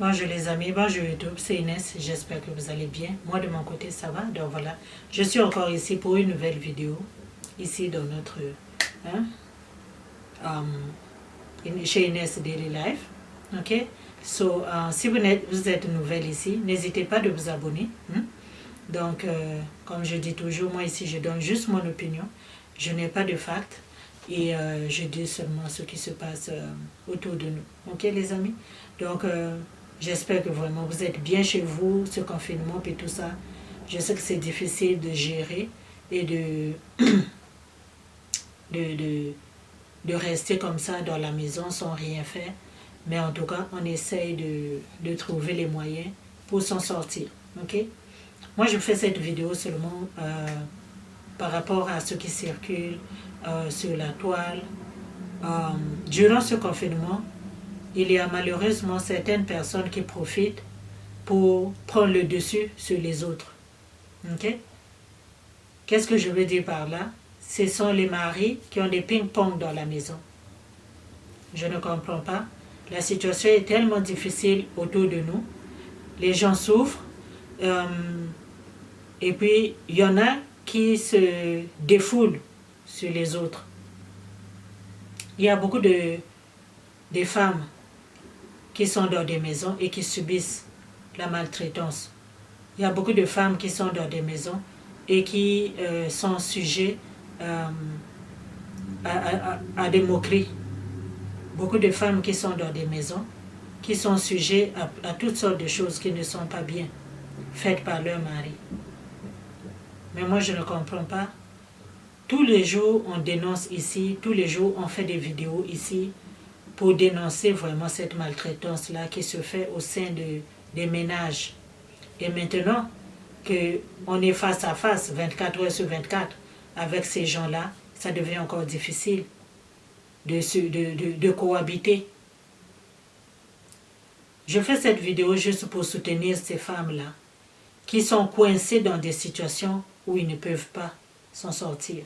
Bonjour les amis, bonjour YouTube, c'est Inès, j'espère que vous allez bien. Moi de mon côté ça va, donc voilà. Je suis encore ici pour une nouvelle vidéo, ici dans notre, chez Inès Daily Life. Ok, so, si vous êtes nouvelle ici, n'hésitez pas de vous abonner. Donc, comme je dis toujours, moi ici je donne juste mon opinion, je n'ai pas de facts et je dis seulement ce qui se passe autour de nous. Ok les amis, donc j'espère que vraiment vous êtes bien chez vous, ce confinement et tout ça. Je sais que c'est difficile de gérer et de rester comme ça dans la maison sans rien faire. Mais en tout cas, on essaye de trouver les moyens pour s'en sortir. Ok? Moi, je fais cette vidéo seulement par rapport à ce qui circule sur la toile. Durant ce confinement, il y a malheureusement certaines personnes qui profitent pour prendre le dessus sur les autres. Ok? Qu'est-ce que je veux dire par là? Ce sont les maris qui ont des ping-pong dans la maison. Je ne comprends pas. La situation est tellement difficile autour de nous. Les gens souffrent. Et puis, il y en a qui se défoulent sur les autres. Il y a beaucoup de femmes qui sont dans des maisons et qui subissent la maltraitance. Il y a beaucoup de femmes qui sont dans des maisons et qui sont sujets à des moqueries. Beaucoup de femmes qui sont dans des maisons, qui sont sujets à toutes sortes de choses qui ne sont pas bien, faites par leur mari. Mais moi, je ne comprends pas. Tous les jours, on dénonce ici, tous les jours, on fait des vidéos ici pour dénoncer vraiment cette maltraitance-là qui se fait au sein des ménages. Et maintenant qu'on est face à face, 24 heures sur 24, avec ces gens-là, ça devient encore difficile de cohabiter. Je fais cette vidéo juste pour soutenir ces femmes-là qui sont coincées dans des situations où ils ne peuvent pas s'en sortir.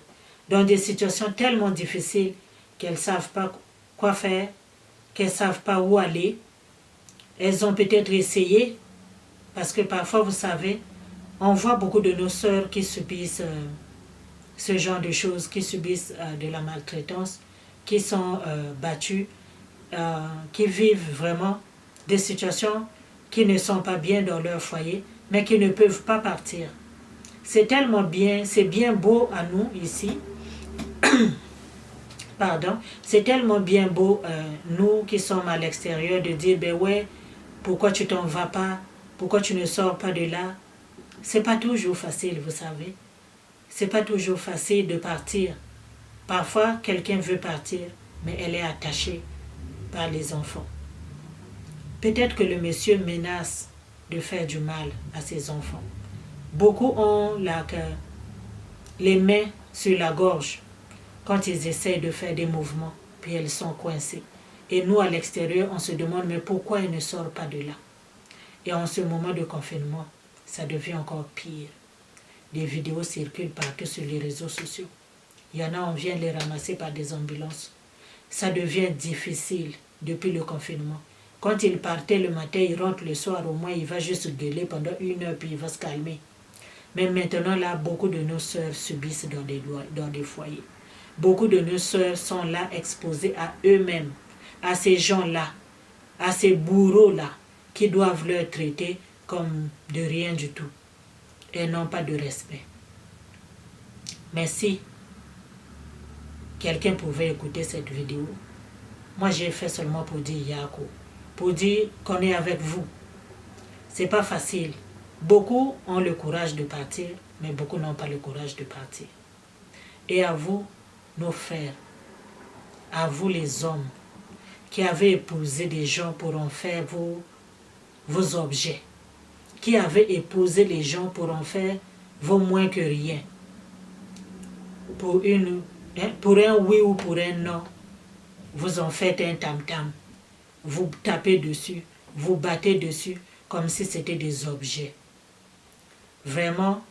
Dans des situations tellement difficiles qu'elles ne savent pas quoi faire, qu'elles ne savent pas où aller. Elles ont peut-être essayé, parce que parfois, vous savez, on voit beaucoup de nos sœurs qui subissent ce genre de choses, qui subissent de la maltraitance, qui sont battues, qui vivent vraiment des situations qui ne sont pas bien dans leur foyer, mais qui ne peuvent pas partir. C'est tellement bien, c'est bien beau à nous ici, pardon, c'est tellement bien beau, nous qui sommes à l'extérieur, de dire, ben ouais, pourquoi tu t'en vas pas, pourquoi tu ne sors pas de là. C'est pas toujours facile, vous savez. C'est pas toujours facile de partir. Parfois, quelqu'un veut partir, mais elle est attachée par les enfants. Peut-être que le monsieur menace de faire du mal à ses enfants. Beaucoup ont les mains sur la gorge quand ils essaient de faire des mouvements, puis elles sont coincées. Et nous, à l'extérieur, on se demande, mais pourquoi ils ne sortent pas de là? Et en ce moment de confinement, ça devient encore pire. Des vidéos circulent partout sur les réseaux sociaux. Il y en a, on vient les ramasser par des ambulances. Ça devient difficile depuis le confinement. Quand il partait le matin, il rentre le soir, au moins il va juste gueuler pendant 1 heure, puis il va se calmer. Mais maintenant, là, beaucoup de nos sœurs subissent dans des foyers. Beaucoup de nos sœurs sont là exposées à eux-mêmes, à ces gens-là, à ces bourreaux-là, qui doivent leur traiter comme de rien du tout. Et non pas de respect. Mais si quelqu'un pouvait écouter cette vidéo, moi j'ai fait seulement pour dire Yako, pour dire qu'on est avec vous. C'est pas facile. Beaucoup ont le courage de partir, mais beaucoup n'ont pas le courage de partir. Et à vous, nos frères, à vous les hommes, qui avez épousé des gens pour en faire vos objets, qui avez épousé les gens pour en faire vos moins que rien. Pour un oui ou pour un non, vous en faites un tam-tam. Vous tapez dessus, vous battez dessus comme si c'était des objets. Vraiment,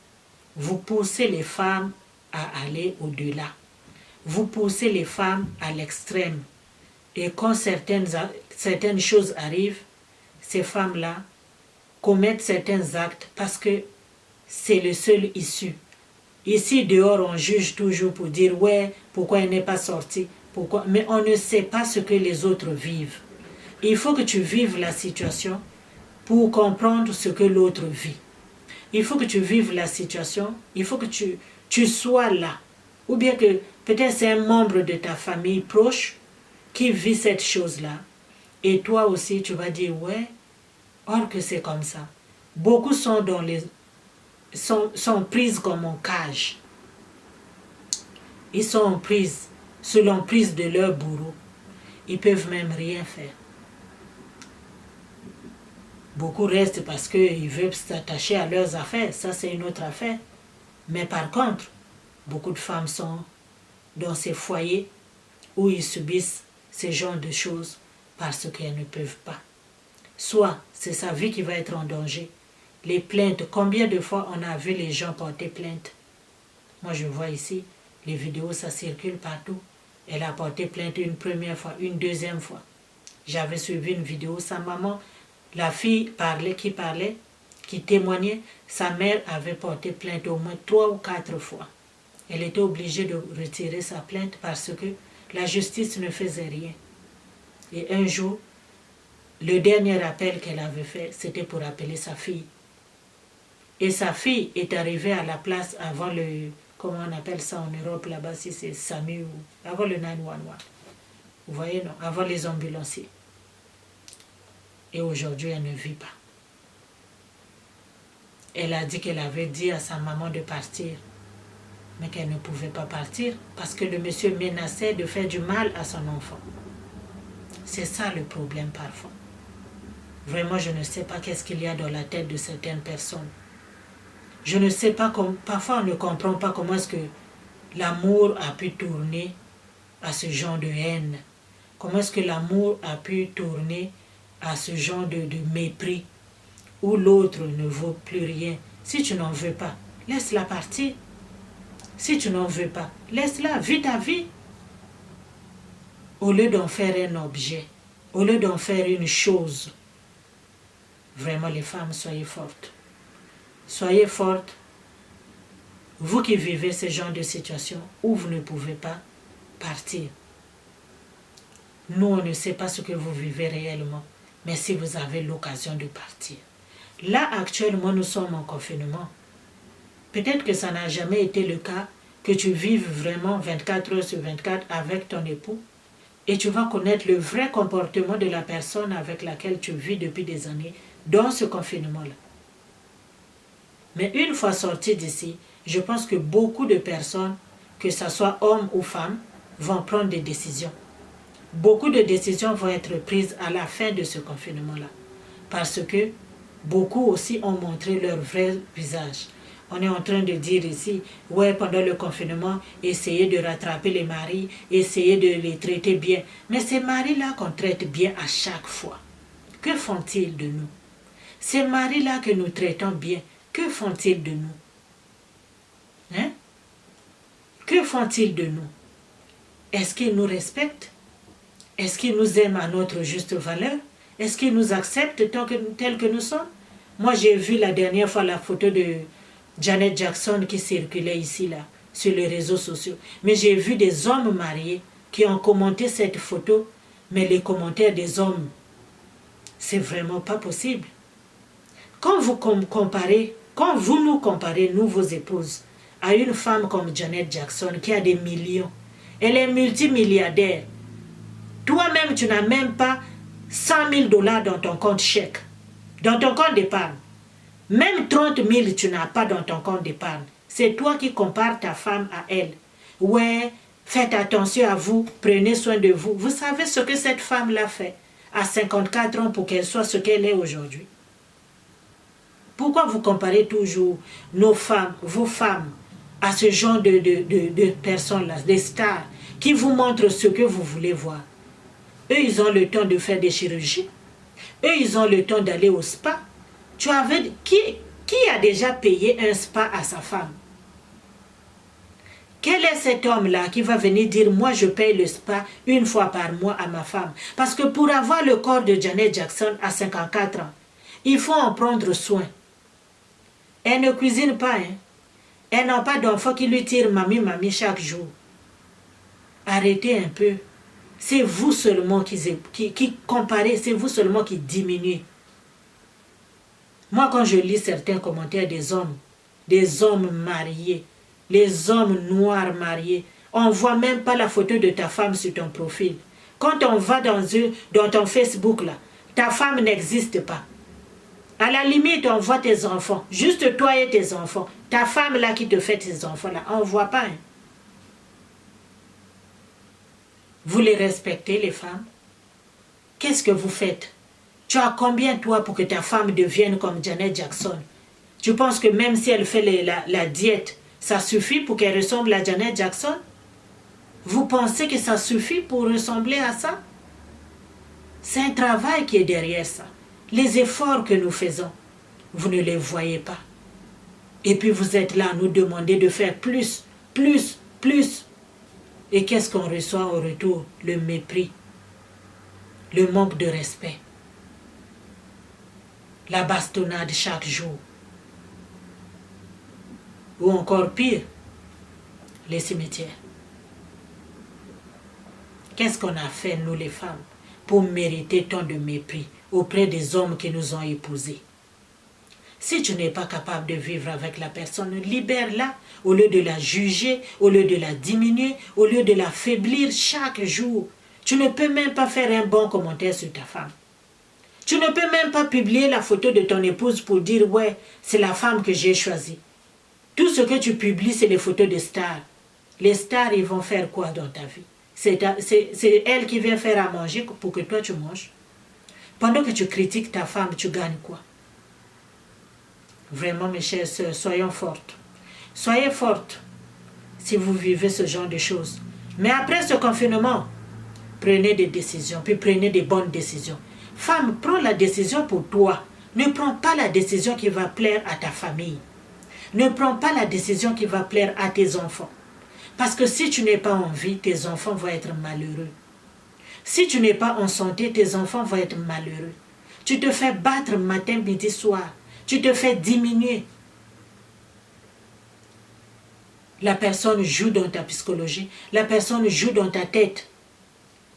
vous poussez les femmes à aller au-delà. Vous poussez les femmes à l'extrême. Et quand certaines choses arrivent, ces femmes-là commettent certains actes parce que c'est le seul issue. Ici, dehors, on juge toujours pour dire « ouais, pourquoi elle n'est pas sortie ?» Pourquoi? Mais on ne sait pas ce que les autres vivent. Il faut que tu vives la situation pour comprendre ce que l'autre vit. Il faut que tu vives la situation, il faut que tu sois là. Ou bien que peut-être c'est un membre de ta famille proche qui vit cette chose-là. Et toi aussi, tu vas dire, ouais, or que c'est comme ça. Beaucoup sont prises comme en cage. Ils sont prises sous l'emprise de leur bourreau. Ils peuvent même rien faire. Beaucoup restent parce qu'ils veulent s'attacher à leurs affaires. Ça, c'est une autre affaire. Mais par contre, beaucoup de femmes sont dans ces foyers où ils subissent ce genre de choses parce qu'elles ne peuvent pas. Soit c'est sa vie qui va être en danger. Les plaintes, combien de fois on a vu les gens porter plainte? Moi, je vois ici, les vidéos, ça circule partout. Elle a porté plainte une première fois, une deuxième fois. J'avais suivi une vidéo, sa maman, la fille qui témoignait, sa mère avait porté plainte au moins 3 ou 4 fois. Elle était obligée de retirer sa plainte parce que la justice ne faisait rien. Et un jour, le dernier appel qu'elle avait fait, c'était pour appeler sa fille. Et sa fille est arrivée à la place avant le, comment on appelle ça en Europe là-bas, si c'est SAMU, ou avant le 911. Vous voyez, non, avant les ambulanciers. Et aujourd'hui, elle ne vit pas. Elle a dit qu'elle avait dit à sa maman de partir, mais qu'elle ne pouvait pas partir parce que le monsieur menaçait de faire du mal à son enfant. C'est ça le problème parfois. Vraiment, je ne sais pas qu'est-ce qu'il y a dans la tête de certaines personnes. Je ne sais pas, parfois on ne comprend pas comment est-ce que l'amour a pu tourner à ce genre de haine. Comment est-ce que l'amour a pu tourner à ce genre de mépris où l'autre ne vaut plus rien. Si tu n'en veux pas, laisse-la partir. Si tu n'en veux pas, laisse-la, vis ta vie. Au lieu d'en faire un objet, au lieu d'en faire une chose, vraiment les femmes, soyez fortes. Soyez fortes, vous qui vivez ce genre de situation où vous ne pouvez pas partir. Nous, on ne sait pas ce que vous vivez réellement, mais si vous avez l'occasion de partir. Là, actuellement, nous sommes en confinement. Peut-être que ça n'a jamais été le cas, que tu vives vraiment 24 heures sur 24 avec ton époux, et tu vas connaître le vrai comportement de la personne avec laquelle tu vis depuis des années dans ce confinement-là. Mais une fois sorti d'ici, je pense que beaucoup de personnes, que ce soit hommes ou femmes, vont prendre des décisions. Beaucoup de décisions vont être prises à la fin de ce confinement-là. Parce que beaucoup aussi ont montré leur vrai visage. On est en train de dire ici, ouais, pendant le confinement, essayez de rattraper les maris, essayez de les traiter bien. Mais ces maris-là qu'on traite bien à chaque fois, que font-ils de nous? Ces maris-là que nous traitons bien, que font-ils de nous? Hein? Que font-ils de nous? Est-ce qu'ils nous respectent? Est-ce qu'ils nous aiment à notre juste valeur? Est-ce qu'ils nous acceptent tels que nous sommes? Moi, j'ai vu la dernière fois la photo de Janet Jackson qui circulait ici, là, sur les réseaux sociaux. Mais j'ai vu des hommes mariés qui ont commenté cette photo, mais les commentaires des hommes, c'est vraiment pas possible. Quand vous nous comparez, nous, vos épouses, à une femme comme Janet Jackson qui a des millions, elle est multimilliardaire. Toi-même, tu n'as même pas 100 000 $ dans ton compte chèque, dans ton compte d'épargne. Même 30 000, tu n'as pas dans ton compte d'épargne. C'est toi qui compares ta femme à elle. Ouais, faites attention à vous, prenez soin de vous. Vous savez ce que cette femme-là fait à 54 ans pour qu'elle soit ce qu'elle est aujourd'hui? Pourquoi vous comparez toujours nos femmes, vos femmes, à ce genre de personnes-là, des stars, qui vous montrent ce que vous voulez voir? Eux, ils ont le temps de faire des chirurgies. Eux, ils ont le temps d'aller au spa. Qui a déjà payé un spa à sa femme? Quel est cet homme-là qui va venir dire, moi je paye le spa une fois par mois à ma femme? Parce que pour avoir le corps de Janet Jackson à 54 ans, il faut en prendre soin. Elle ne cuisine pas, hein. Elle n'a pas d'enfant qui lui tire mamie, mamie chaque jour. Arrêtez un peu. C'est vous seulement qui comparez, c'est vous seulement qui diminuez. Moi, quand je lis certains commentaires des hommes mariés, les hommes noirs mariés, on ne voit même pas la photo de ta femme sur ton profil. Quand on va dans ton Facebook, là, ta femme n'existe pas. À la limite, on voit tes enfants. Juste toi et tes enfants. Ta femme là qui te fait tes enfants là, on ne voit pas. Hein. Vous les respectez, les femmes? Qu'est-ce que vous faites? Tu as combien toi pour que ta femme devienne comme Janet Jackson? Tu penses que même si elle fait la diète, ça suffit pour qu'elle ressemble à Janet Jackson? Vous pensez que ça suffit pour ressembler à ça? C'est un travail qui est derrière ça. Les efforts que nous faisons, vous ne les voyez pas. Et puis vous êtes là à nous demander de faire plus, plus, plus. Et qu'est-ce qu'on reçoit au retour? Le mépris, le manque de respect, la bastonnade chaque jour. Ou encore pire, les cimetières. Qu'est-ce qu'on a fait, nous les femmes, pour mériter tant de mépris auprès des hommes qui nous ont épousés? Si tu n'es pas capable de vivre avec la personne, libère-la au lieu de la juger, au lieu de la diminuer, au lieu de la faiblir chaque jour. Tu ne peux même pas faire un bon commentaire sur ta femme. Tu ne peux même pas publier la photo de ton épouse pour dire « ouais, c'est la femme que j'ai choisie ». Tout ce que tu publies, c'est les photos des stars. Les stars, ils vont faire quoi dans ta vie? C'est elle qui vient faire à manger pour que toi tu manges. Pendant que tu critiques ta femme, tu gagnes quoi? Vraiment, mes chères sœurs, soyons fortes. Soyez fortes si vous vivez ce genre de choses. Mais après ce confinement, prenez des décisions, puis prenez des bonnes décisions. Femme, prends la décision pour toi. Ne prends pas la décision qui va plaire à ta famille. Ne prends pas la décision qui va plaire à tes enfants. Parce que si tu n'es pas en vie, tes enfants vont être malheureux. Si tu n'es pas en santé, tes enfants vont être malheureux. Tu te fais battre matin, midi, soir. Tu te fais diminuer. La personne joue dans ta psychologie. La personne joue dans ta tête.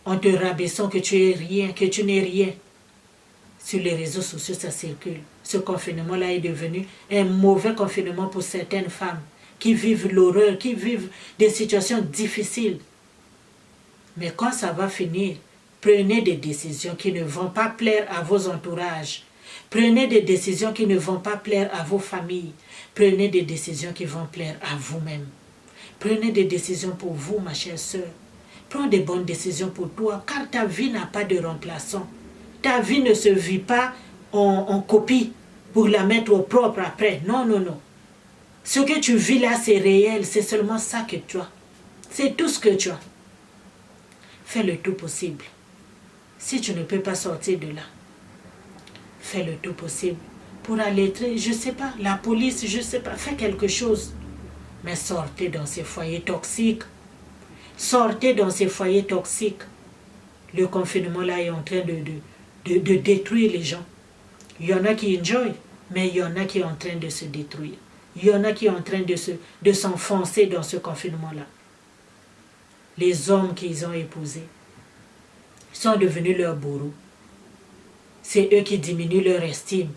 En te rabaissant que tu es rien, que tu n'es rien. Sur les réseaux sociaux, ça circule. Ce confinement-là est devenu un mauvais confinement pour certaines femmes qui vivent l'horreur, qui vivent des situations difficiles. Mais quand ça va finir, prenez des décisions qui ne vont pas plaire à vos entourages. Prenez des décisions qui ne vont pas plaire à vos familles. Prenez des décisions qui vont plaire à vous-même. Prenez des décisions pour vous, ma chère sœur. Prends des bonnes décisions pour toi, car ta vie n'a pas de remplaçant. Ta vie ne se vit pas en copie pour la mettre au propre après. Non, non, non. Ce que tu vis là, c'est réel. C'est seulement ça que tu as. C'est tout ce que tu as. Fais le tout possible. Si tu ne peux pas sortir de là, fais le tout possible pour aller, je ne sais pas, la police, je ne sais pas, fais quelque chose. Mais sortez dans ces foyers toxiques. Sortez dans ces foyers toxiques. Le confinement là est en train de détruire les gens. Il y en a qui enjoy, mais il y en a qui sont en train de se détruire. Il y en a qui sont en train de s'enfoncer dans ce confinement-là. Les hommes qu'ils ont épousés sont devenus leurs bourreaux. C'est eux qui diminuent leur estime.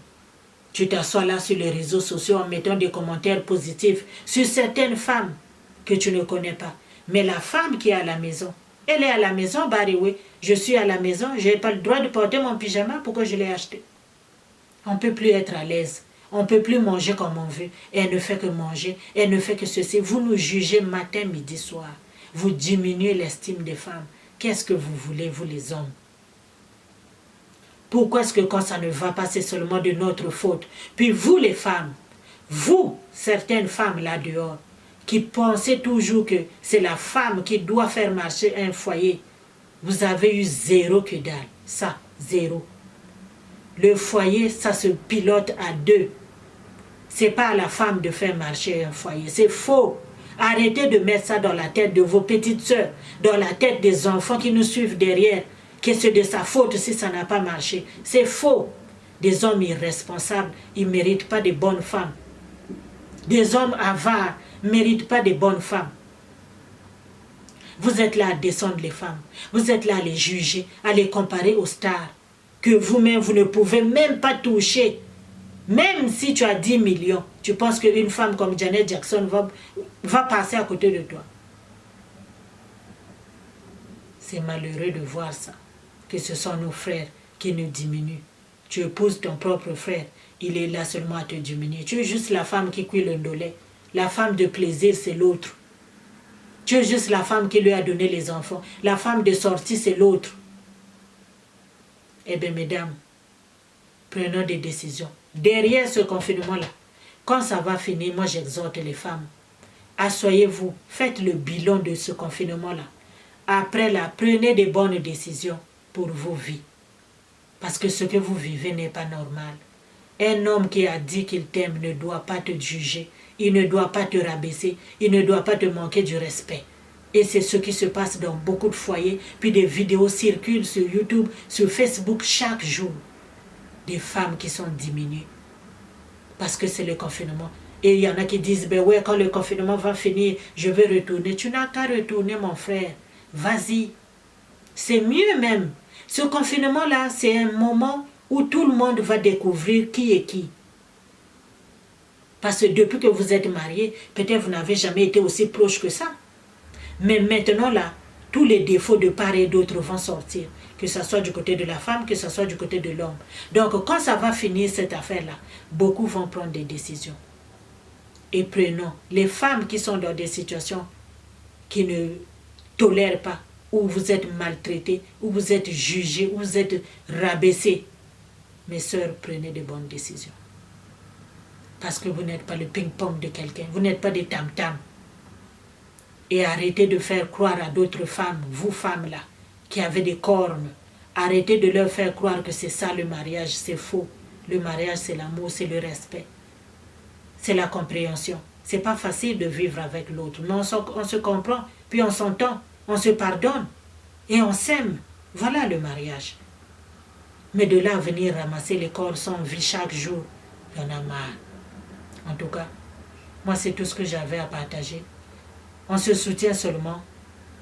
Tu t'assois là sur les réseaux sociaux en mettant des commentaires positifs sur certaines femmes que tu ne connais pas. Mais la femme qui est à la maison, elle est à la maison, bah oui, je suis à la maison, je n'ai pas le droit de porter mon pyjama, pourquoi je l'ai acheté? On ne peut plus être à l'aise. On ne peut plus manger comme on veut. Elle ne fait que manger. Elle ne fait que ceci. Vous nous jugez matin, midi, soir. Vous diminuez l'estime des femmes. Qu'est-ce que vous voulez, vous les hommes? Pourquoi est-ce que quand ça ne va pas, c'est seulement de notre faute? Puis vous les femmes, vous, certaines femmes là dehors, qui pensez toujours que c'est la femme qui doit faire marcher un foyer, vous avez eu zéro que dalle. Ça, zéro. Le foyer, ça se pilote à deux. C'est pas à la femme de faire marcher un foyer. C'est faux. Arrêtez de mettre ça dans la tête de vos petites sœurs, dans la tête des enfants qui nous suivent derrière, que c'est de sa faute si ça n'a pas marché. C'est faux. Des hommes irresponsables, ils ne méritent pas de bonnes femmes. Des hommes avares ne méritent pas de bonnes femmes. Vous êtes là à descendre les femmes. Vous êtes là à les juger, à les comparer aux stars que vous-même, vous ne pouvez même pas toucher. Même si tu as 10 millions, tu penses qu'une femme comme Janet Jackson va passer à côté de toi. C'est malheureux de voir ça, que ce sont nos frères qui nous diminuent. Tu épouses ton propre frère, il est là seulement à te diminuer. Tu es juste la femme qui cuit le ndolé. La femme de plaisir, c'est l'autre. Tu es juste la femme qui lui a donné les enfants. La femme de sortie, c'est l'autre. Eh bien, mesdames, prenons des décisions. Derrière ce confinement-là, quand ça va finir, moi j'exhorte les femmes. Asseyez-vous, faites le bilan de ce confinement-là. Après là, prenez des bonnes décisions pour vos vies. Parce que ce que vous vivez n'est pas normal. Un homme qui a dit qu'il t'aime ne doit pas te juger. Il ne doit pas te rabaisser. Il ne doit pas te manquer du respect. Et c'est ce qui se passe dans beaucoup de foyers. Puis des vidéos circulent sur YouTube, sur Facebook chaque jour. Des femmes qui sont diminuées. Parce que c'est le confinement. Et il y en a qui disent, ben ouais, quand le confinement va finir, je vais retourner. Tu n'as qu'à retourner, mon frère. Vas-y. C'est mieux même. Ce confinement-là, c'est un moment où tout le monde va découvrir qui est qui. Parce que depuis que vous êtes mariés, peut-être vous n'avez jamais été aussi proche que ça. Mais maintenant, là, tous les défauts de part et d'autre vont sortir. Que ce soit du côté de la femme, que ce soit du côté de l'homme. Donc, quand ça va finir cette affaire-là, beaucoup vont prendre des décisions. Et prenons les femmes qui sont dans des situations qui ne tolèrent pas, où vous êtes maltraités, où vous êtes jugés, où vous êtes rabaissés. Mes sœurs, prenez de bonnes décisions. Parce que vous n'êtes pas le ping-pong de quelqu'un, vous n'êtes pas des tam-tams. Et arrêtez de faire croire à d'autres femmes, vous femmes-là, qui avez des cornes. Arrêtez de leur faire croire que c'est ça le mariage, c'est faux. Le mariage, c'est l'amour, c'est le respect. C'est la compréhension. C'est pas facile de vivre avec l'autre, mais on se comprend, puis on s'entend, on se pardonne et on s'aime. Voilà le mariage. Mais de là à venir ramasser les corps sans vie chaque jour, il y en a marre. En tout cas, moi c'est tout ce que j'avais à partager. On se soutient seulement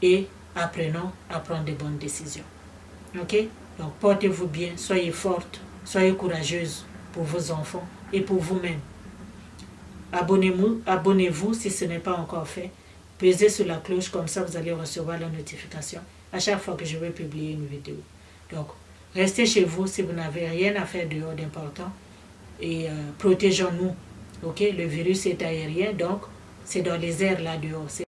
et apprenons à prendre de bonnes décisions. Ok? Donc portez-vous bien, soyez fortes, soyez courageuses pour vos enfants et pour vous-même. Abonnez-vous si ce n'est pas encore fait. Pesez sur la cloche, comme ça vous allez recevoir la notification à chaque fois que je vais publier une vidéo. Donc, restez chez vous si vous n'avez rien à faire dehors d'important et protégeons-nous. Ok? Le virus est aérien, donc c'est dans les airs là dehors.